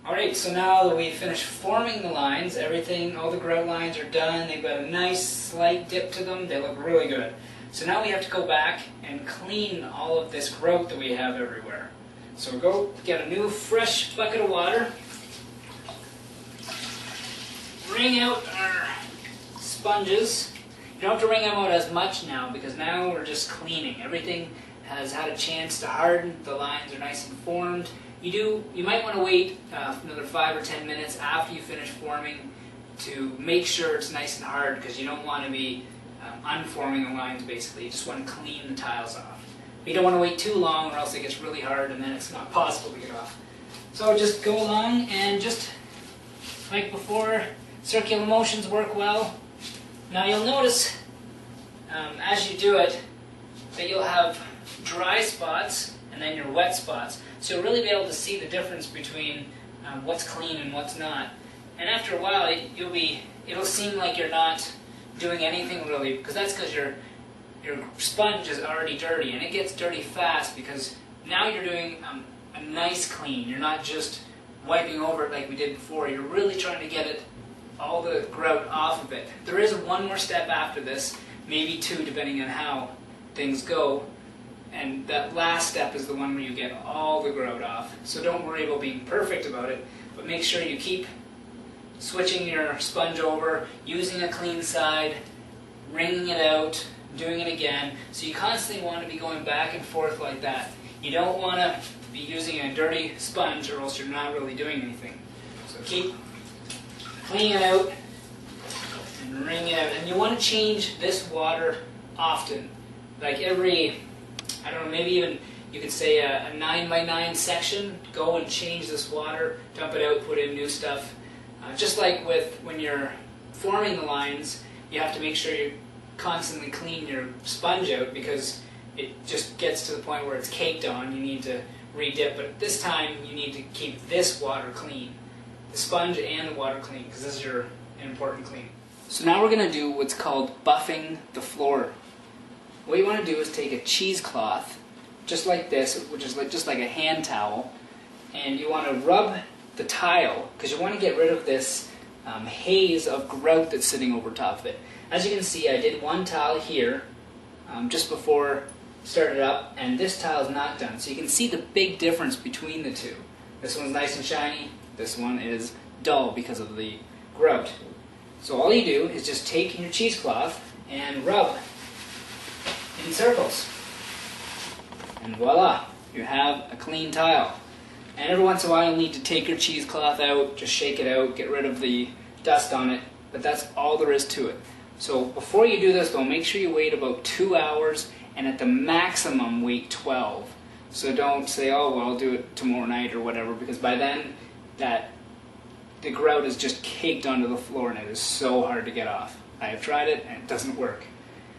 Alright, so now that we've finished forming the lines, all the grout lines are done, they've got a nice slight dip to them, they look really good. So now we have to go back and clean all of this grout that we have everywhere. So we'll go get a new fresh bucket of water, wring out our sponges. You don't have to wring them out as much now because now we're just cleaning. Everything has had a chance to harden, the lines are nice and formed. You might want to wait another 5 or 10 minutes after you finish forming to make sure it's nice and hard, because you don't want to be unforming the lines basically. You just want to clean the tiles off. But you don't want to wait too long or else it gets really hard and then it's not possible to get off. So just go along and just like before, circular motions work well. Now you'll notice as you do it that you'll have dry spots and then your wet spots. So you'll really be able to see the difference between what's clean and what's not. And after a while, it'll seem like you're not doing anything really, because that's because your sponge is already dirty, and it gets dirty fast because now you're doing a nice clean. You're not just wiping over it like we did before. You're really trying to get all the grout off of it. There is one more step after this, maybe two depending on how things go. And that last step is the one where you get all the grout off. So don't worry about being perfect about it, but make sure you keep switching your sponge over, using a clean side, wringing it out, doing it again. So you constantly want to be going back and forth like that. You don't want to be using a dirty sponge or else you're not really doing anything. So keep cleaning it out and wringing it out. And you want to change this water often, like every, I don't know, maybe even you could say a 9x9 section. Go and change this water, dump it out, put in new stuff. Just like when you're forming the lines, you have to make sure you constantly clean your sponge out because it just gets to the point where it's caked on. You need to re-dip, but this time you need to keep this water clean, the sponge and the water clean, because this is your important clean. So now we're going to do what's called buffing the floor. What you want to do is take a cheesecloth, just like this, which is just like a hand towel, and you want to rub the tile, because you want to get rid of this haze of grout that's sitting over top of it. As you can see, I did one tile here just before I started up, and this tile is not done. So you can see the big difference between the two. This one's nice and shiny, this one is dull because of the grout. So all you do is just take your cheesecloth and rub in circles. And voila, you have a clean tile. And every once in a while you'll need to take your cheesecloth out, just shake it out, get rid of the dust on it, but that's all there is to it. So before you do this though, make sure you wait about 2 hours, and at the maximum wait 12. So don't say, oh well, I'll do it tomorrow night or whatever, because by then the grout is just caked onto the floor and it is so hard to get off. I have tried it and it doesn't work.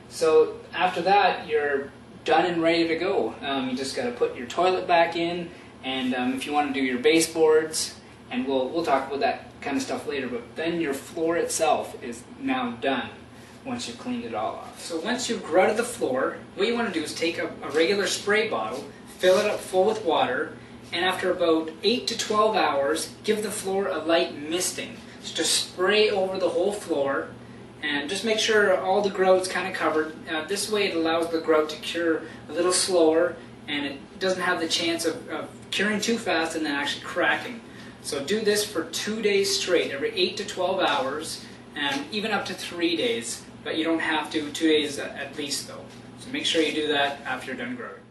So after that, you're done and ready to go. You just got to put your toilet back in, and if you want to do your baseboards, and we'll talk about that kind of stuff later, but then your floor itself is now done once you've cleaned it all off. So once you've grouted the floor, what you want to do is take a regular spray bottle, fill it up full with water, and after about 8 to 12 hours, give the floor a light misting. So just spray over the whole floor, and just make sure all the grout's kind of covered. This way it allows the grout to cure a little slower, and it doesn't have the chance of curing too fast and then actually cracking. So do this for 2 days straight, every 8 to 12 hours, and even up to 3 days, but you don't have to, 2 days at least though. So make sure you do that after you're done grouting.